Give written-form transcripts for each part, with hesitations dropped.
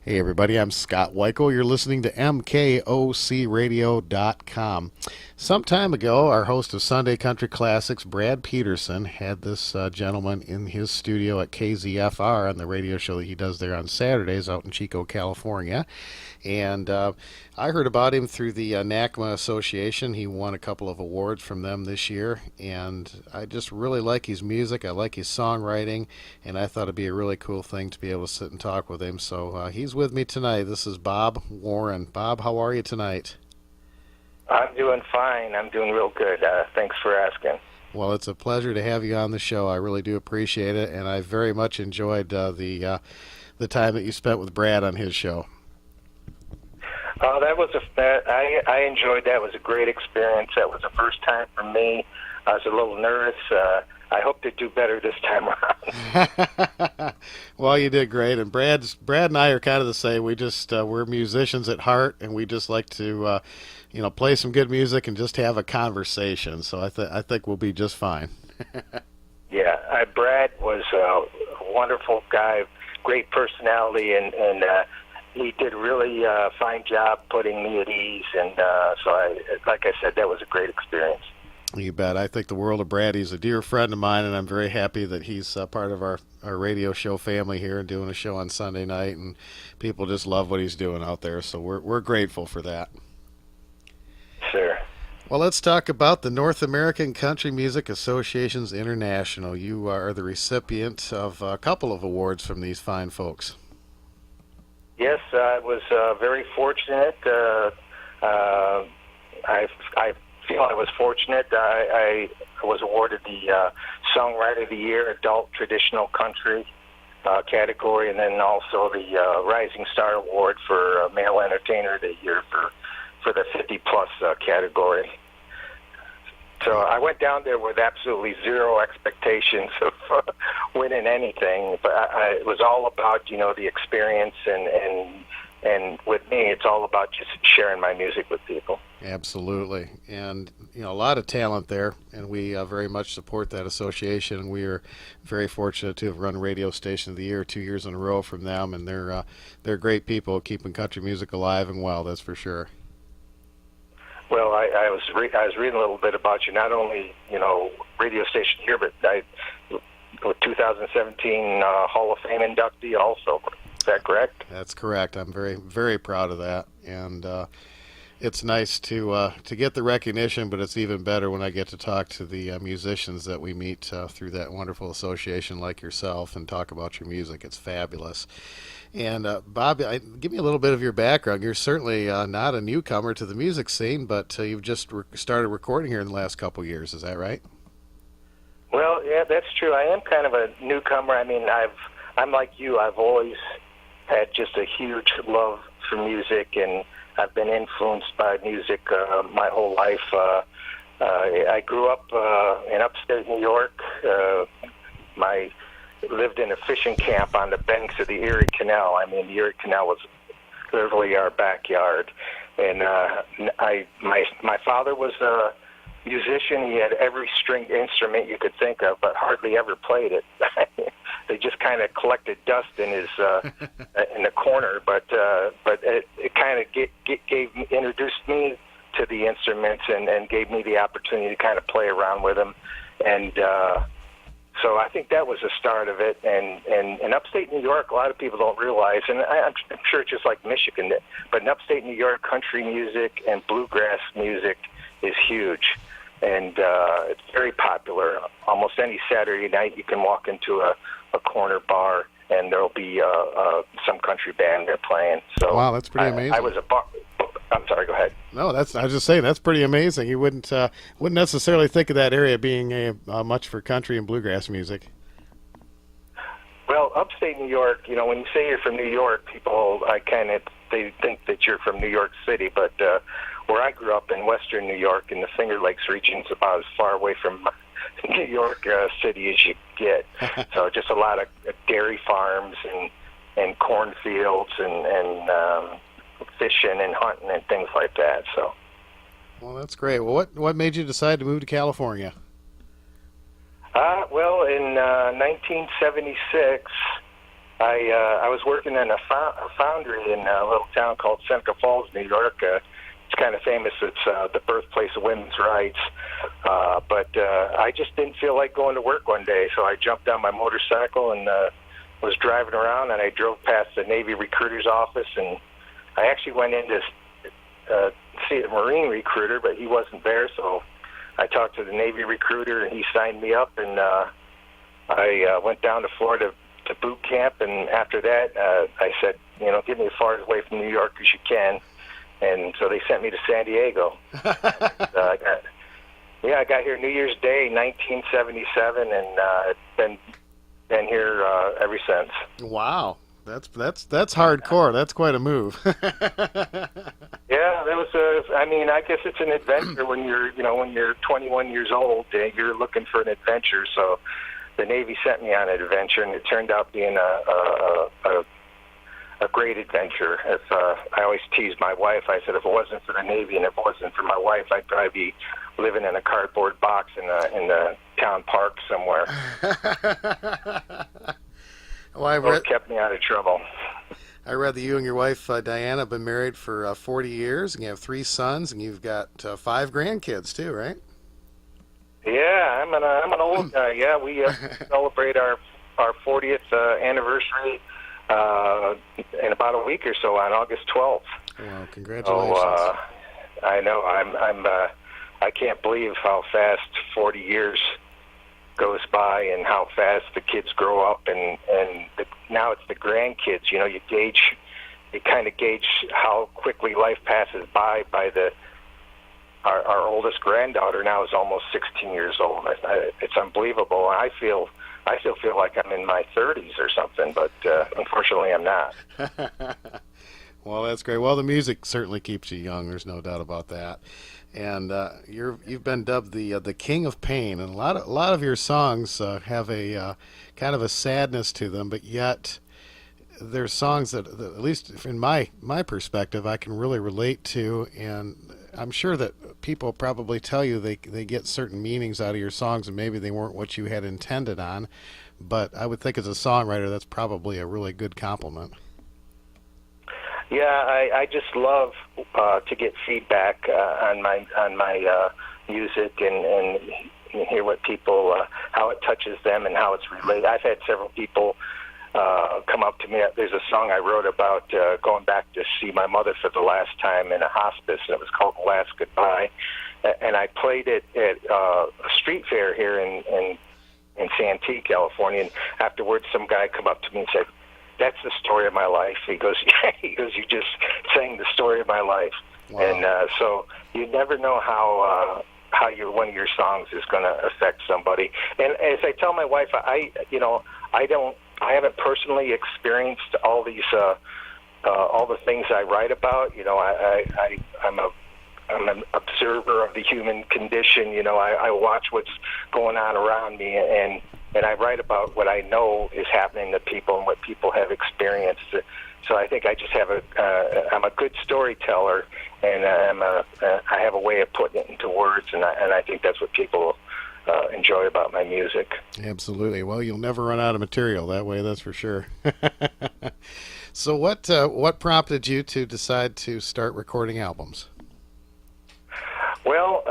Hey, everybody, I'm Scott Weichel. You're listening to MKOCRadio.com. Some time ago, our host of Sunday Country Classics, Brad Peterson, had this gentleman in his studio at KZFR on the radio show that he does there on Saturdays out in Chico, California. And I heard about him through the NACMA Association. He won a couple of awards from them this year, and I just really like his music. I like his songwriting, and I thought it'd be a really cool thing to be able to sit and talk with him. So he's with me tonight. This is Bob Warren. Bob, how are you tonight? I'm doing fine. I'm doing real good. Thanks for asking. Well, it's a pleasure to have you on the show. I really do appreciate it, and I very much enjoyed the time that you spent with Brad on his show. I enjoyed that. It was a great experience. That was the first time for me. I was a little nervous. I hope to do better this time around. Well, you did great, and Brad and I are kind of the same. We're musicians at heart, and we just like to play some good music and just have a conversation. So I think we'll be just fine. Yeah, Brad was a wonderful guy, great personality, and he did a really fine job putting me at ease, and like I said, that was a great experience. You bet. I think the world of Brad. He's a dear friend of mine, and I'm very happy that he's part of our radio show family here and doing a show on Sunday night, and people just love what he's doing out there, so we're grateful for that. Sure. Well, let's talk about the North American Country Music Associations International. You are the recipient of a couple of awards from these fine folks. Yes, I was very fortunate. I feel I was fortunate. I was awarded the Songwriter of the Year, Adult Traditional Country category, and then also the Rising Star Award for Male Entertainer of the Year for the 50-plus category. So I went down there with absolutely zero expectations of winning anything, but it was all about the experience, and with me, it's all about just sharing my music with people. Absolutely, and a lot of talent there, and we very much support that association. And we are very fortunate to have run Radio Station of the Year 2 years in a row from them, and they're great people keeping country music alive and well. That's for sure. Well, I was reading a little bit about you. Not only radio station here, but 2017 Hall of Fame inductee also. Is that correct? That's correct. I'm very, very proud of that, and it's nice to get the recognition. But it's even better when I get to talk to the musicians that we meet through that wonderful association, like yourself, and talk about your music. It's fabulous. And Bob, give me a little bit of your background. You're certainly not a newcomer to the music scene, but you've just started recording here in the last couple of years. Is that right? Well, yeah, that's true. I am kind of a newcomer. I mean, I'm like you. I've always had just a huge love for music, and I've been influenced by music my whole life. I grew up in upstate New York. Lived in a fishing camp on the banks of the Erie Canal. I mean, the Erie Canal was literally our backyard. And my father was a musician. He had every stringed instrument you could think of, but hardly ever played it. They just kind of collected dust in his in the corner. But it kind of introduced me to the instruments and gave me the opportunity to kind of play around with them. And so I think that was the start of it. And in upstate New York, a lot of people don't realize, and I'm sure it's just like Michigan, but in upstate New York, country music and bluegrass music is huge. And it's very popular. Almost any Saturday night you can walk into a corner bar and there'll be some country band there playing. So wow, that's pretty amazing. I'm sorry, go ahead. No, I was just saying that's pretty amazing. You wouldn't necessarily think of that area being much for country and bluegrass music. Well, upstate New York, when you say you're from New York, people they think that you're from New York City, but where I grew up in western New York in the Finger Lakes region is about as far away from New York City as you get. So just a lot of dairy farms and cornfields and fishing and hunting and things like that. So. Well, that's great. Well, what made you decide to move to California? Well, in 1976, I was working in a foundry in a little town called Seneca Falls, New York. It's kind of famous. It's the birthplace of women's rights. But I just didn't feel like going to work one day, so I jumped on my motorcycle and was driving around, and I drove past the Navy recruiter's office, and I actually went in to see a Marine recruiter, but he wasn't there, so I talked to the Navy recruiter, and he signed me up, and I went down to Florida to boot camp, and after that, I said, get me as far away from New York as you can, and so they sent me to San Diego. I got here New Year's Day, 1977, and been here ever since. Wow, that's hardcore. That's quite a move. Yeah, that was I guess it's an adventure when you're 21 years old. You're looking for an adventure, so the Navy sent me on an adventure, and it turned out being a great adventure. If I always tease my wife, I said if it wasn't for the Navy and if it wasn't for my wife, I'd probably be living in a cardboard box in the town park somewhere. Well, Both kept me out of trouble. I read that you and your wife Diana have been married for 40 years, and you have 3 sons, and you've got 5 grandkids too, right? Yeah, I'm an old guy. Yeah, we celebrate our 40th anniversary in about a week or so on August 12th. Well, congratulations. So, I know I can't believe how fast 40 years goes by and how fast the kids grow up, and now it's the grandkids. You kind of gauge how quickly life passes by our oldest granddaughter now is almost 16 years old. It's unbelievable. I still feel like I'm in my 30s or something, but unfortunately I'm not. Well, that's great. Well, the music certainly keeps you young. There's no doubt about that. And you've been dubbed the King of Pain, and a lot of your songs have a kind of a sadness to them, but yet there's songs that at least in my perspective, I can really relate to, and I'm sure that people probably tell you they get certain meanings out of your songs, and maybe they weren't what you had intended on, but I would think as a songwriter, that's probably a really good compliment. Yeah, I just love to get feedback on my music and hear what people how it touches them and how it's related. I've had several people come up to me. There's a song I wrote about going back to see my mother for the last time in a hospice, and it was called "The Last Goodbye." And I played it at a street fair here in Santee, California. And afterwards, some guy come up to me and said, "That's the story of my life." He goes, "You just sang the story of my life." Wow. And so you never know how one of your songs is going to affect somebody. And as I tell my wife, I haven't personally experienced all these all the things I write about. I'm an observer of the human condition. I watch what's going on around me, and I write about what I know is happening to people and what people have experienced. So I think I just have I'm a good storyteller, and I have a way of putting it into words, and I think that's what people enjoy about my music. Absolutely. Well, you'll never run out of material that way, that's for sure. So what prompted you to decide to start recording albums? Well,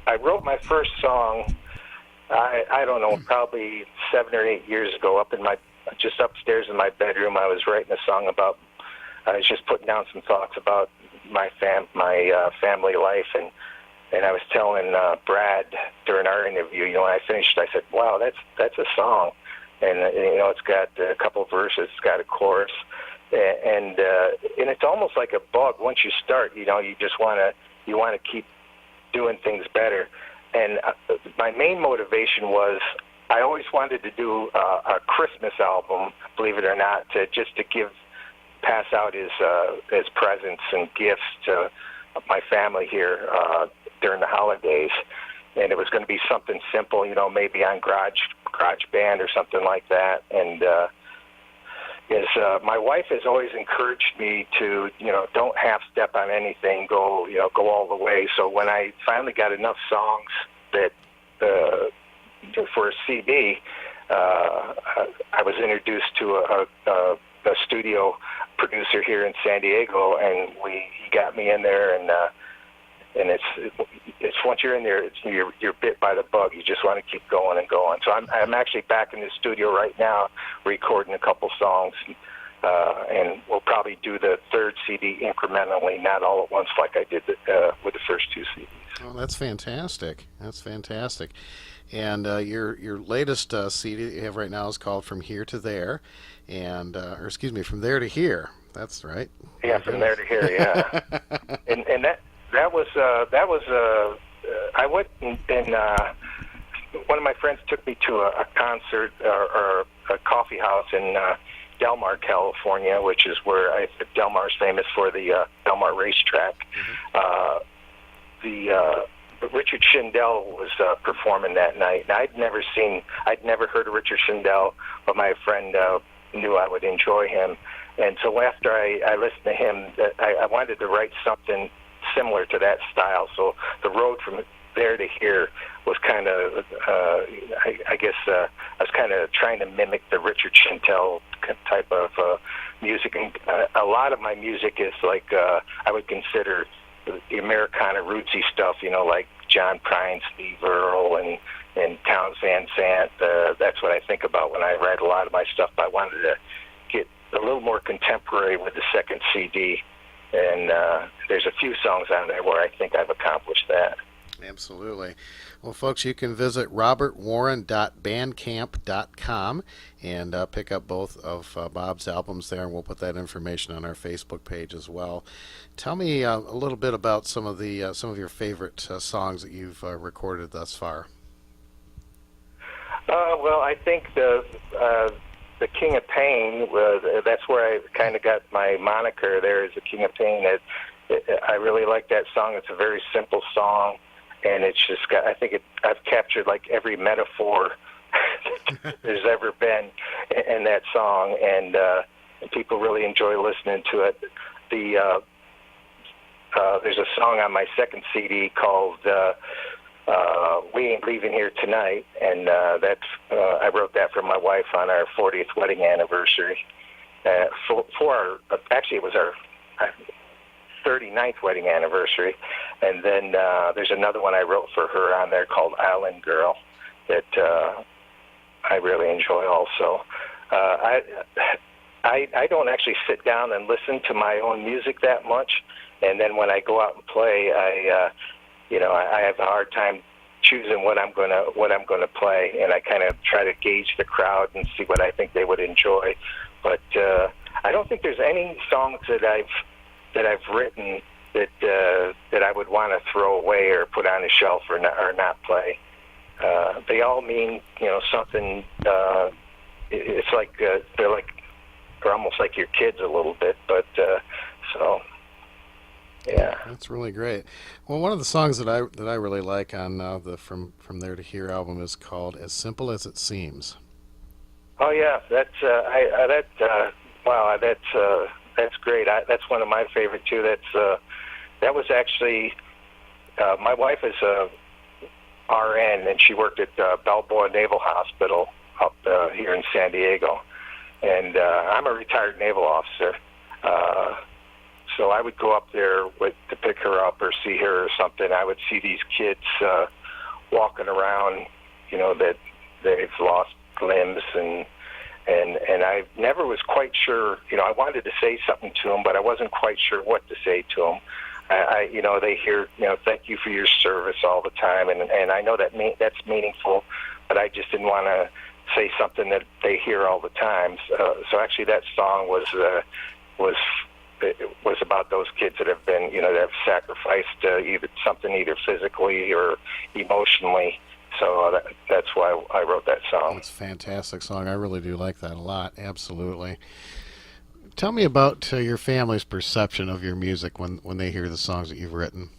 I wrote my first song, I don't know, probably 7 or 8 years ago, just upstairs in my bedroom. I was writing a song about, I was just putting down some thoughts about my family life, and I was telling Brad during our interview, when I finished, I said, "Wow, that's a song," and it's got a couple of verses, it's got a chorus, and it's almost like a bug. Once you start, you just want to keep doing things better. And my main motivation was I always wanted to do a Christmas album, believe it or not, to pass out as presents and gifts to my family here during the holidays. And it was going to be something simple, maybe on GarageBand or something like that. And my wife has always encouraged me to, don't half step on anything, go all the way. So when I finally got enough songs that for a CD, I was introduced to a studio producer here in San Diego, and he got me in there, and it's once you're in there, you're bit by the bug. You just want to keep going and going. So I'm actually back in the studio right now, recording a couple songs, and we'll probably do the third CD incrementally, not all at once like I did with the first two CDs. Oh, that's fantastic. That's fantastic. And your latest CD that you have right now is called From Here to There, and or excuse me, From There to Here. That's right. Yeah, From There to Here. Yeah, and that was I went and one of my friends took me to a concert or a coffee house in Del Mar, California, which is where Del Mar is famous for the Del Mar racetrack. Richard Shindell was performing that night, and I'd never heard of Richard Shindell, but my friend knew I would enjoy him, and so after I listened to him, I wanted to write something similar to that style. So the road from there to here was kind of, I guess, I was kind of trying to mimic the Richard Shindell type of music, and a lot of my music is like I would consider the Americana rootsy stuff, like John Prine, Steve Earle, and Townes Van Sant. That's what I think about when I write a lot of my stuff. I wanted to get a little more contemporary with the second CD, and there's a few songs on there where I think I've accomplished that. Absolutely. Well, folks, you can visit robertwarren.bandcamp.com and pick up both of Bob's albums there, and we'll put that information on our Facebook page as well. Tell me a little bit about some of your favorite songs that you've recorded thus far. Well, I think the King of Pain, that's where I kind of got my moniker there, is the King of Pain. I really like that song. It's a very simple song. And it's just got, I think I've captured like every metaphor there's ever been in that song, and people really enjoy listening to it. There's a song on my second CD called We Ain't Leaving Here Tonight, and I wrote that for my wife on our 40th wedding anniversary. Actually, it was our 39th wedding anniversary, and then there's another one I wrote for her on there called Island Girl that I really enjoy also. I don't actually sit down and listen to my own music that much, and then when I go out and play, I have a hard time choosing what I'm gonna play, and I kind of try to gauge the crowd and see what I think they would enjoy. But I don't think there's any songs that I've written that I would want to throw away or put on a shelf or not play. They all mean something. It's like they're almost like your kids a little bit. But so yeah, that's really great. Well, one of the songs that I really like on the From There to Here album is called As Simple as It Seems. Oh yeah, that's wow, that's great. That's one of my favorite too. That was actually my wife is a RN, and she worked at Balboa Naval Hospital up here in San Diego, and I'm a retired naval officer. So I would go up there to pick her up or see her or something. I would see these kids walking around, that they've lost limbs, and I never was quite sure. I wanted to say something to them, but I wasn't quite sure what to say to them. They hear, thank you for your service all the time, and I know that's meaningful, but I just didn't want to say something that they hear all the time. So actually, that song was about those kids that have been, that have sacrificed either physically or emotionally. So that's why I wrote that song. It's a fantastic song. I really do like that a lot. Absolutely. Tell me about your family's perception of your music when they hear the songs that you've written.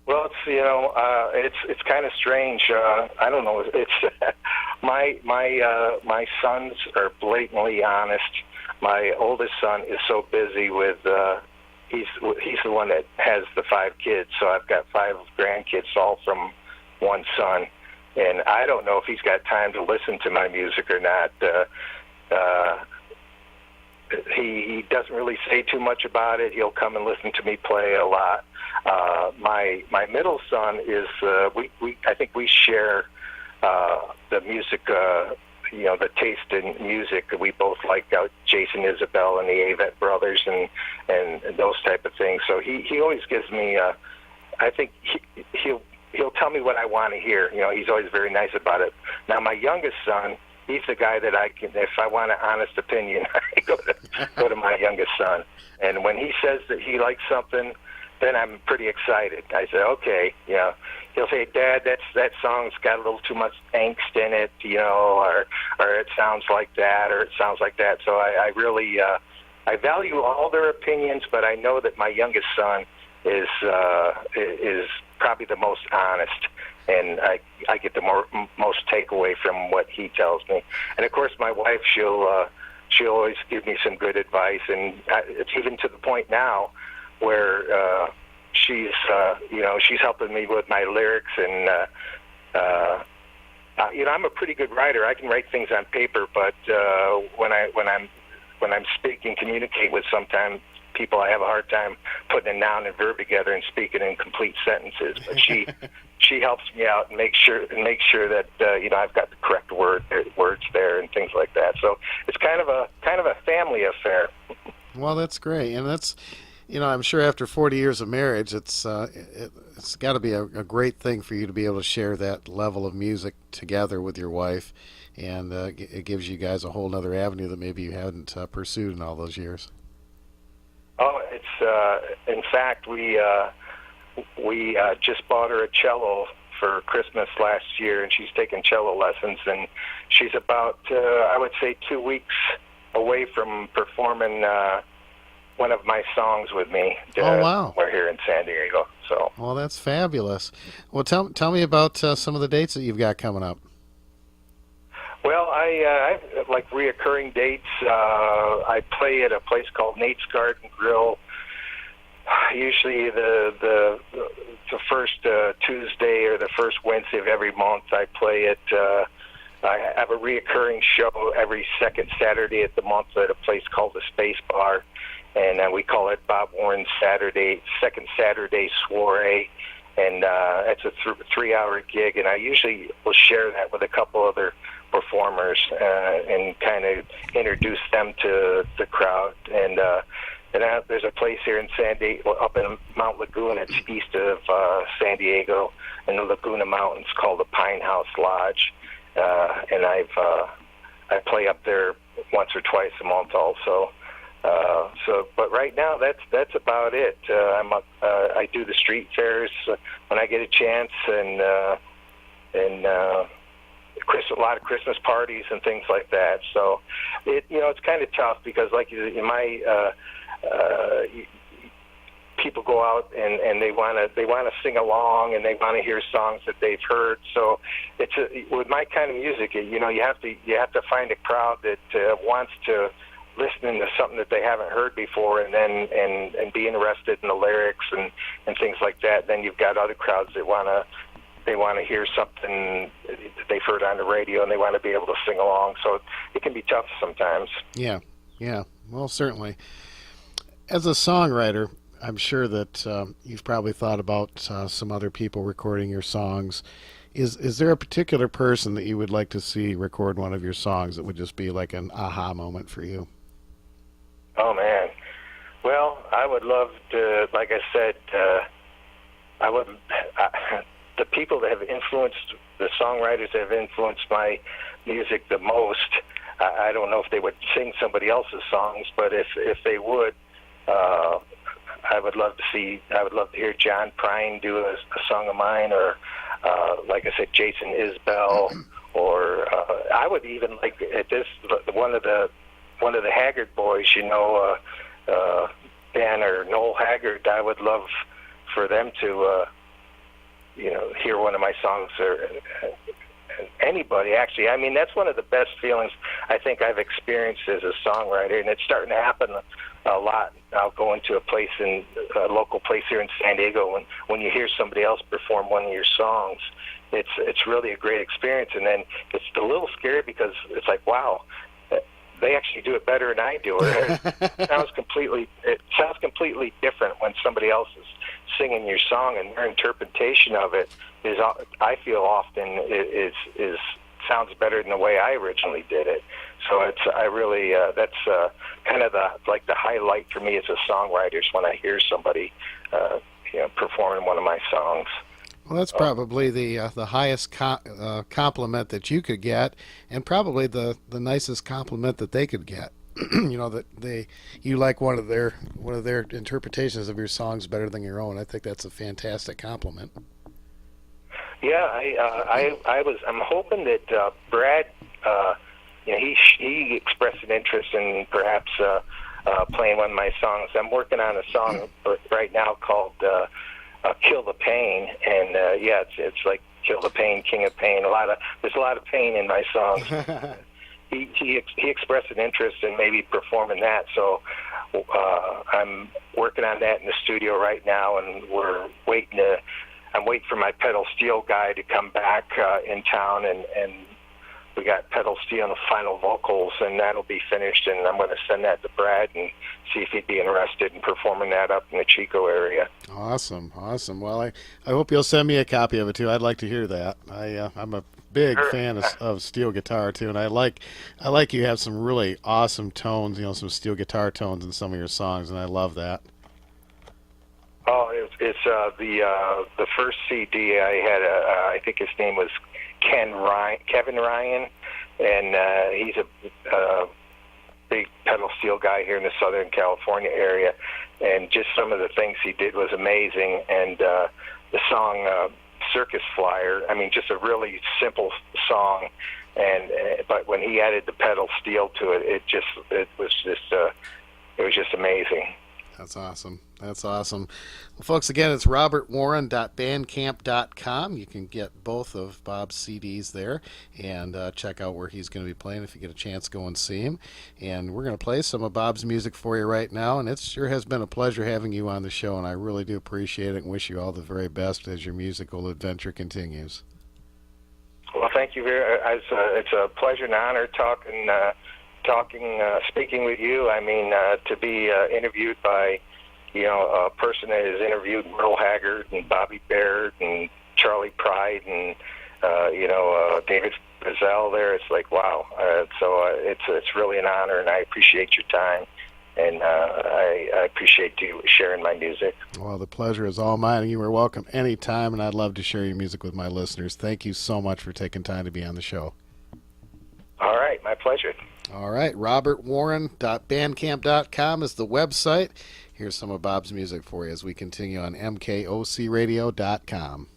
Well, it's kind of strange. I don't know. It's my sons are blatantly honest. My oldest son is so busy with he's the one that has the 5 kids. So I've got 5 grandkids, all from one son, and I don't know if he's got time to listen to my music or not. He doesn't really say too much about it. He'll come and listen to me play a lot. My middle son is I think we share the music, the taste in music. We both like Jason Isbell and the Avett Brothers and those type of things. So he always gives me. I think he'll tell me what I want to hear. He's always very nice about it. Now my youngest son, he's the guy that I can, if I want an honest opinion, I go to my youngest son. And when he says that he likes something, then I'm pretty excited. I say, okay, He'll say, Dad, that song's got a little too much angst in it, or it sounds like that, or it sounds like that. So I really I value all their opinions, but I know that my youngest son is probably the most honest, and I get the most takeaway from what he tells me. And of course, my wife, she'll always give me some good advice, and it's even to the point now where she's helping me with my lyrics, and I'm a pretty good writer. I can write things on paper, but when I'm speaking, communicate with sometimes people, I have a hard time putting a noun and verb together and speaking in complete sentences. But she helps me out and make sure that I've got the correct words there and things like that. So it's kind of a family affair. Well, that's great, and that's. I'm sure after 40 years of marriage, it's got to be a great thing for you to be able to share that level of music together with your wife, and it gives you guys a whole other avenue that maybe you hadn't pursued in all those years. Oh, it's in fact we just bought her a cello for Christmas last year, and she's taking cello lessons, and she's about I would say 2 weeks away from performing one of my songs with me. Oh, wow. We're here in San Diego. So. Well, that's fabulous. Well, tell me about some of the dates that you've got coming up. Well, I have like reoccurring dates. I play at a place called Nate's Garden Grill. Usually the first Tuesday or the first Wednesday of every month. I play at. I have a reoccurring show every second Saturday of the month at a place called the Space Bar. And we call it Bob Warren's second Saturday soiree, and it's a 3-hour gig. And I usually will share that with a couple other performers and kind of introduce them to the crowd. And there's a place here in San Diego, up in Mount Laguna. It's east of San Diego in the Laguna Mountains, called the Pine House Lodge. And I play up there once or twice a month also. But right now that's about it. I do the street fairs when I get a chance, and a lot of Christmas parties and things like that. So it's kind of tough because like in my people go out and they want to sing along, and they want to hear songs that they've heard. So with my kind of music, you have to find a crowd that wants to listening to something that they haven't heard before, and then and be interested in the lyrics and things like that. Then you've got other crowds that want to hear something that they've heard on the radio, and they want to be able to sing along. So it can be tough sometimes. Yeah. Well, certainly. As a songwriter, I'm sure that you've probably thought about some other people recording your songs. Is there a particular person that you would like to see record one of your songs that would just be like an aha moment for you? Oh, man. Well, I would love to, like I said, the people that have influenced, the songwriters that have influenced my music the most, I don't know if they would sing somebody else's songs, but if they would, I would love to hear John Prine do a song of mine, or like I said, Jason Isbell, or I would even like at this one of the Haggard boys, Ben or Noel Haggard. I would love for them to hear one of my songs, anybody, actually. I mean, that's one of the best feelings I think I've experienced as a songwriter, and it's starting to happen a lot. I'll go into a local place here in San Diego, and when you hear somebody else perform one of your songs, it's really a great experience. And then it's a little scary because it's like, wow, they actually do it better than I do. It sounds completely different when somebody else is singing your song, and their interpretation of it is, I feel often is sounds better than the way I originally did it. So that's kind of the highlight for me as a songwriter is when I hear somebody performing one of my songs. Well, that's probably the highest compliment that you could get, and probably the nicest compliment that they could get. That you like one of their interpretations of your songs better than your own. I think that's a fantastic compliment. Yeah, I'm hoping that Brad, he expressed an interest in perhaps playing one of my songs. I'm working on a song right now called "Kill the Pain," and it's like "Kill the Pain, King of Pain." There's a lot of pain in my songs. He expressed an interest in maybe performing that, so I'm working on that in the studio right now, and I'm waiting for my pedal steel guy to come back in town, and we got pedal steel and the final vocals, and that'll be finished, and I'm going to send that to Brad and see if he'd be interested in performing that up in the Chico area. Awesome. Well, I hope you'll send me a copy of it too. I'd like to hear that. I'm a big fan of steel guitar too, and I like you have some really awesome tones, some steel guitar tones in some of your songs, and I love that. Oh, it's the first CD I had. I think his name was Kevin Ryan, and he's a big pedal steel guy here in the Southern California area, and just some of the things he did was amazing. And the song Circus Flyer, I mean, just a really simple song, but when he added the pedal steel to it, it was just amazing. That's awesome. Well, folks, again, it's robertwarren.bandcamp.com. You can get both of Bob's CDs there and check out where he's going to be playing. If you get a chance, go and see him. And we're going to play some of Bob's music for you right now. And it sure has been a pleasure having you on the show, and I really do appreciate it and wish you all the very best as your musical adventure continues. Well, thank you very much. It's a pleasure and honor speaking with you. I mean, to be interviewed by, a person that has interviewed Merle Haggard and Bobby Baird and Charlie Pride and, David Frizzell there. It's like, wow. It's really an honor, and I appreciate your time. And I appreciate you sharing my music. Well, the pleasure is all mine. You are welcome anytime, and I'd love to share your music with my listeners. Thank you so much for taking time to be on the show. All right, my pleasure. All right, robertwarren.bandcamp.com is the website. Here's some of Bob's music for you as we continue on mkocradio.com.